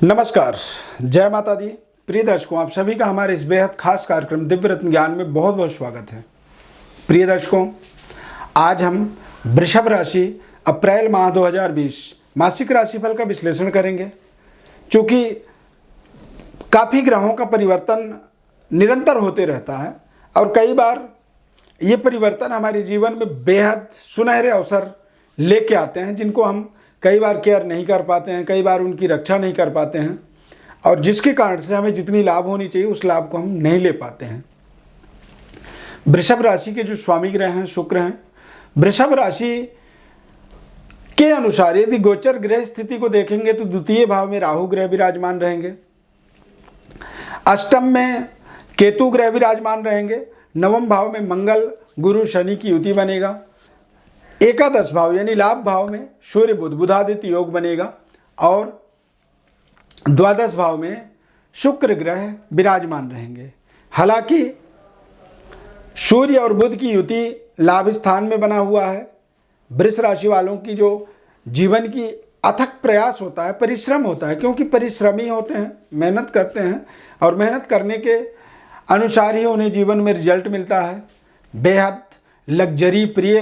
नमस्कार, जय माता दी। प्रिय दर्शकों, आप सभी का हमारे इस बेहद खास कार्यक्रम दिव्य रत्न ज्ञान में बहुत बहुत स्वागत है। प्रिय दर्शकों, आज हम वृषभ राशि अप्रैल माह 2020 मासिक राशिफल का विश्लेषण करेंगे। चूँकि काफ़ी ग्रहों का परिवर्तन निरंतर होते रहता है और कई बार ये परिवर्तन हमारे जीवन में बेहद सुनहरे अवसर लेके आते हैं, जिनको हम कई बार केयर नहीं कर पाते हैं, कई बार उनकी रक्षा नहीं कर पाते हैं और जिसके कारण से हमें जितनी लाभ होनी चाहिए उस लाभ को हम नहीं ले पाते हैं। वृषभ राशि के जो स्वामी ग्रह हैं शुक्र हैं। वृषभ राशि के अनुसार यदि गोचर ग्रह स्थिति को देखेंगे तो द्वितीय भाव में राहु ग्रह विराजमान रहेंगे, अष्टम में केतु ग्रह विराजमान रहेंगे, नवम भाव में मंगल गुरु शनि की युति बनेगा, एकादश भाव यानी लाभ भाव में सूर्य बुध बुधादित्य योग बनेगा और द्वादश भाव में शुक्र ग्रह विराजमान रहेंगे। हालांकि सूर्य और बुध की युति लाभ स्थान में बना हुआ है। वृष राशि वालों की जो जीवन की अथक प्रयास होता है, परिश्रम होता है, क्योंकि परिश्रमी होते हैं, मेहनत करते हैं और मेहनत करने के अनुसार ही उन्हें जीवन में रिजल्ट मिलता है। बेहद लग्जरी प्रिय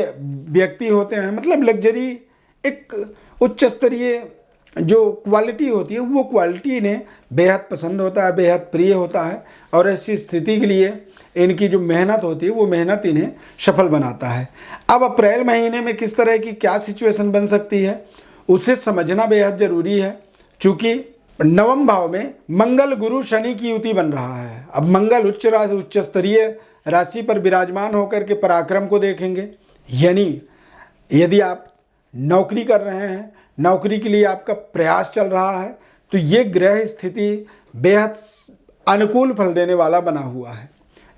व्यक्ति होते हैं, मतलब लग्जरी एक उच्च स्तरीय जो क्वालिटी होती है वो क्वालिटी इन्हें बेहद पसंद होता है, बेहद प्रिय होता है और ऐसी स्थिति के लिए इनकी जो मेहनत होती है वो मेहनत इन्हें सफल बनाता है। अब अप्रैल महीने में किस तरह की क्या सिचुएशन बन सकती है उसे समझना बेहद ज़रूरी है। चूँकि नवम भाव में मंगल गुरु शनि की युति बन रहा है। अब मंगल उच्च स्तरीय राशि पर विराजमान होकर के पराक्रम को देखेंगे, यानी यदि आप नौकरी कर रहे हैं, नौकरी के लिए आपका प्रयास चल रहा है तो ये ग्रह स्थिति बेहद अनुकूल फल देने वाला बना हुआ है।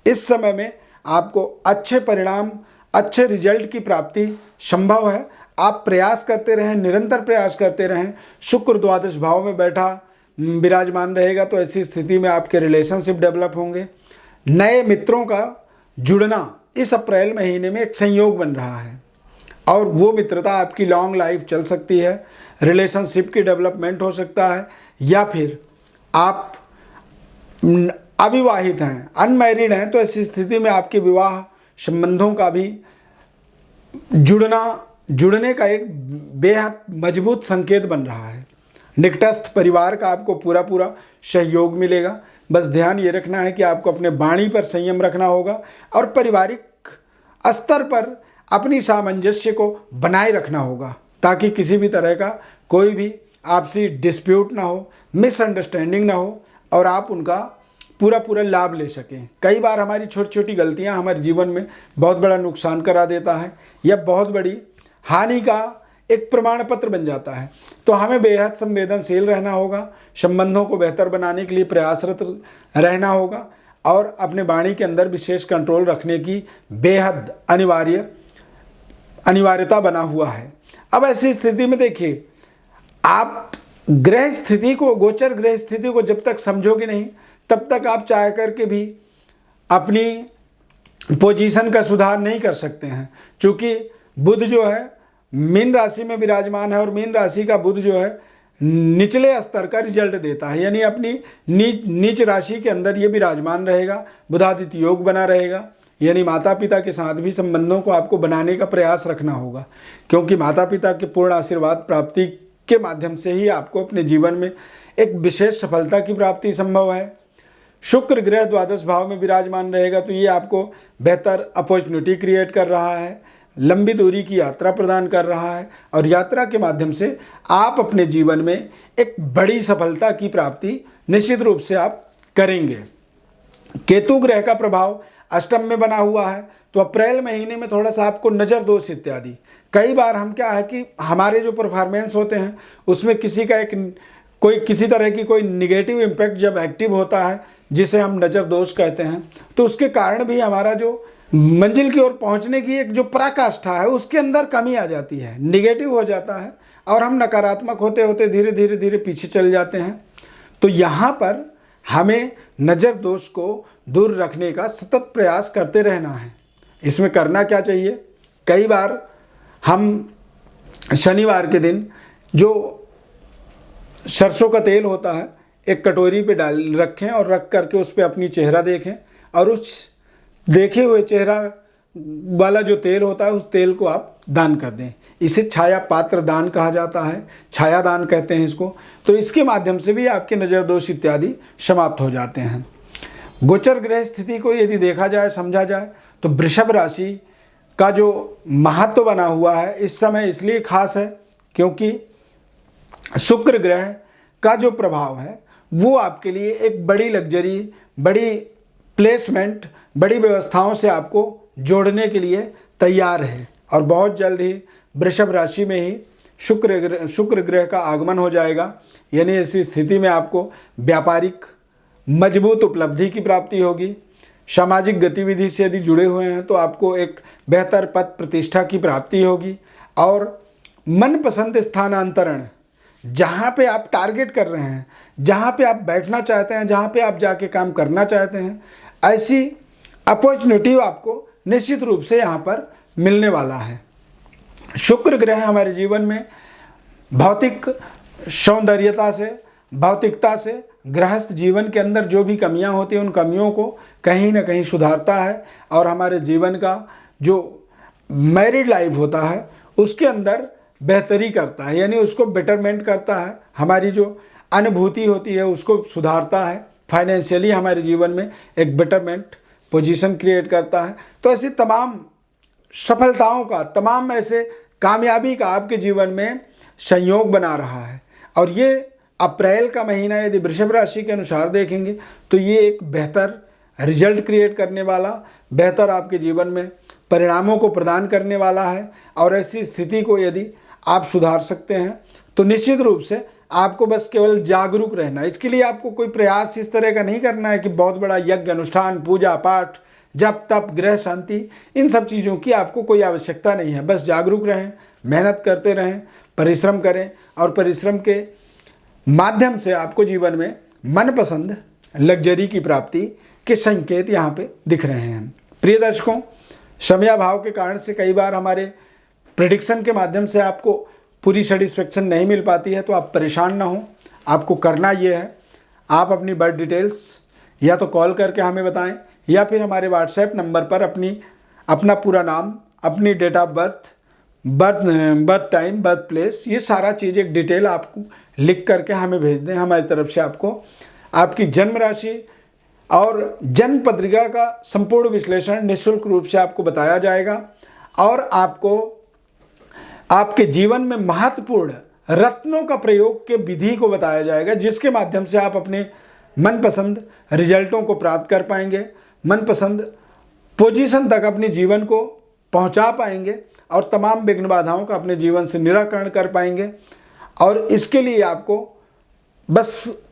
इस समय में आपको अच्छे परिणाम, अच्छे रिजल्ट की प्राप्ति संभव है। आप प्रयास करते रहें, निरंतर प्रयास करते रहें। शुक्र द्वादश भाव में बैठा विराजमान रहेगा तो ऐसी स्थिति में आपके रिलेशनशिप डेवलप होंगे। नए मित्रों का जुड़ना इस अप्रैल महीने में एक संयोग बन रहा है और वो मित्रता आपकी लॉन्ग लाइफ चल सकती है। रिलेशनशिप की डेवलपमेंट हो सकता है या फिर आप अविवाहित हैं, अनमैरिड हैं तो ऐसी स्थिति में आपके विवाह संबंधों का भी जुड़ने का एक बेहद मजबूत संकेत बन रहा है। निकटस्थ परिवार का आपको पूरा सहयोग मिलेगा। बस ध्यान ये रखना है कि आपको अपने वाणी पर संयम रखना होगा और पारिवारिक स्तर पर अपनी सामंजस्य को बनाए रखना होगा ताकि किसी भी तरह का कोई भी आपसी डिस्प्यूट ना हो, मिसअंडरस्टैंडिंग ना हो और आप उनका पूरा लाभ ले सकें। कई बार हमारी छोटी छोटी गलतियां हमारे जीवन में बहुत बड़ा नुकसान करा देता है या बहुत बड़ी हानि का एक प्रमाण पत्र बन जाता है। तो हमें बेहद संवेदनशील रहना होगा, संबंधों को बेहतर बनाने के लिए प्रयासरत रहना होगा और अपने वाणी के अंदर विशेष कंट्रोल रखने की बेहद अनिवार्यता बना हुआ है। अब ऐसी स्थिति में देखिए, आप ग्रह स्थिति को, गोचर ग्रह स्थिति को जब तक समझोगे नहीं तब तक आप चाह करके भी अपनी पोजीशन का सुधार नहीं कर सकते हैं। चूँकि बुध जो है मीन राशि में विराजमान है और मीन राशि का बुध जो है निचले स्तर का रिजल्ट देता है, यानी अपनी नीच राशि के अंदर ये विराजमान रहेगा। बुधादित्य योग बना रहेगा, यानी माता पिता के साथ भी संबंधों को आपको बनाने का प्रयास रखना होगा, क्योंकि माता पिता के पूर्ण आशीर्वाद प्राप्ति के माध्यम से ही आपको अपने जीवन में एक विशेष सफलता की प्राप्ति संभव है। शुक्र ग्रह द्वादश भाव में विराजमान रहेगा तो ये आपको बेहतर अपॉर्चुनिटी क्रिएट कर रहा है, लंबी दूरी की यात्रा प्रदान कर रहा है और यात्रा के माध्यम से आप अपने जीवन में एक बड़ी सफलता की प्राप्ति निश्चित रूप से आप करेंगे। केतु ग्रह का प्रभाव अष्टम में बना हुआ है तो अप्रैल महीने में थोड़ा सा आपको नज़र दोष इत्यादि, कई बार हम क्या है कि हमारे जो परफॉर्मेंस होते हैं उसमें किसी तरह की कोई निगेटिव इम्पैक्ट जब एक्टिव होता है जिसे हम नज़र दोष कहते हैं तो उसके कारण भी हमारा जो मंजिल की ओर पहुंचने की एक जो पराकाष्ठा है उसके अंदर कमी आ जाती है, निगेटिव हो जाता है और हम नकारात्मक होते होते धीरे पीछे चल जाते हैं। तो यहाँ पर हमें नज़र दोष को दूर रखने का सतत प्रयास करते रहना है। इसमें करना क्या चाहिए, कई बार हम शनिवार के दिन जो सरसों का तेल होता है, एक कटोरी पे डाल रखें और रख करके उस पर अपनी चेहरा देखें और उस देखे हुए चेहरा वाला जो तेल होता है उस तेल को आप दान कर दें। इसे छाया पात्र दान कहा जाता है, छाया दान कहते हैं इसको। तो इसके माध्यम से भी आपके नज़र दोष इत्यादि समाप्त हो जाते हैं। गोचर ग्रह स्थिति को यदि देखा जाए, समझा जाए, तो वृषभ राशि का जो महत्व बना हुआ है इस समय इसलिए खास है क्योंकि शुक्र ग्रह का जो प्रभाव है वो आपके लिए एक बड़ी लग्जरी, बड़ी प्लेसमेंट, बड़ी व्यवस्थाओं से आपको जोड़ने के लिए तैयार है। और बहुत जल्द ही वृषभ राशि में ही शुक्र ग्रह का आगमन हो जाएगा। यानी ऐसी स्थिति में आपको व्यापारिक मजबूत उपलब्धि की प्राप्ति होगी। सामाजिक गतिविधि से यदि जुड़े हुए हैं तो आपको एक बेहतर पद प्रतिष्ठा की प्राप्ति होगी। और मनपसंद स्थानांतरण, जहाँ पे आप टारगेट कर रहे हैं, जहाँ पे आप बैठना चाहते हैं, जहाँ पे आप जाके काम करना चाहते हैं, ऐसी अपॉर्चुनिटी आपको निश्चित रूप से यहाँ पर मिलने वाला है। शुक्र ग्रह हमारे जीवन में भौतिक सौंदर्यता से, भौतिकता से, गृहस्थ जीवन के अंदर जो भी कमियां होती हैं उन कमियों को कहीं ना कहीं सुधारता है और हमारे जीवन का जो मैरिड लाइफ होता है उसके अंदर बेहतरी करता है, यानी उसको बेटरमेंट करता है। हमारी जो अनुभूति होती है उसको सुधारता है। फाइनेंशियली हमारे जीवन में एक बेटरमेंट पोजीशन क्रिएट करता है। तो ऐसी तमाम सफलताओं का, तमाम ऐसे कामयाबी का आपके जीवन में संयोग बना रहा है। और ये अप्रैल का महीना यदि वृषभ राशि के अनुसार देखेंगे तो ये एक बेहतर रिजल्ट क्रिएट करने वाला, बेहतर आपके जीवन में परिणामों को प्रदान करने वाला है। और ऐसी स्थिति को यदि आप सुधार सकते हैं तो निश्चित रूप से आपको बस केवल जागरूक रहना है। इसके लिए आपको कोई प्रयास इस तरह का नहीं करना है कि बहुत बड़ा यज्ञ, अनुष्ठान, पूजा पाठ, जप तप, गृह शांति, इन सब चीज़ों की आपको कोई आवश्यकता नहीं है। बस जागरूक रहें, मेहनत करते रहें, परिश्रम करें और परिश्रम के माध्यम से आपको जीवन में मनपसंद लग्जरी की प्राप्ति के संकेत यहाँ पे दिख रहे हैं। प्रिय दर्शकों, समयाभाव के कारण से कई बार हमारे प्रेडिक्शन के माध्यम से आपको पूरी सेटिस्फेक्शन नहीं मिल पाती है, तो आप परेशान ना हो। आपको करना ये है, आप अपनी बर्थ डिटेल्स या तो कॉल करके हमें बताएं या फिर हमारे व्हाट्सएप नंबर पर अपना पूरा नाम, अपनी date of birth time, birth place, ये सारा चीज़ एक डिटेल आपको लिख करके हमें भेज दें। हमारी तरफ से आपको आपकी जन्म राशि और जन्म पत्रिका का संपूर्ण विश्लेषण निःशुल्क रूप से आपको बताया जाएगा और आपको आपके जीवन में महत्वपूर्ण रत्नों का प्रयोग के विधि को बताया जाएगा, जिसके माध्यम से आप अपने मनपसंद रिजल्टों को प्राप्त कर पाएंगे, मनपसंद पोजीशन तक अपने जीवन को पहुंचा पाएंगे और तमाम विघ्न बाधाओं का अपने जीवन से निराकरण कर पाएंगे। और इसके लिए आपको बस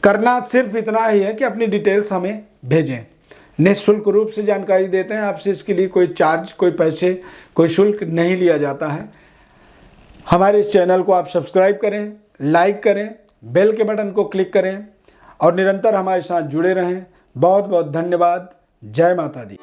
करना सिर्फ इतना ही है कि अपनी डिटेल्स हमें भेजें। निःशुल्क रूप से जानकारी देते हैं आपसे, इसके लिए कोई चार्ज, कोई पैसे, कोई शुल्क नहीं लिया जाता है। हमारे इस चैनल को आप सब्सक्राइब करें, लाइक करें, बेल के बटन को क्लिक करें और निरंतर हमारे साथ जुड़े रहें। बहुत बहुत धन्यवाद। जय माता दी।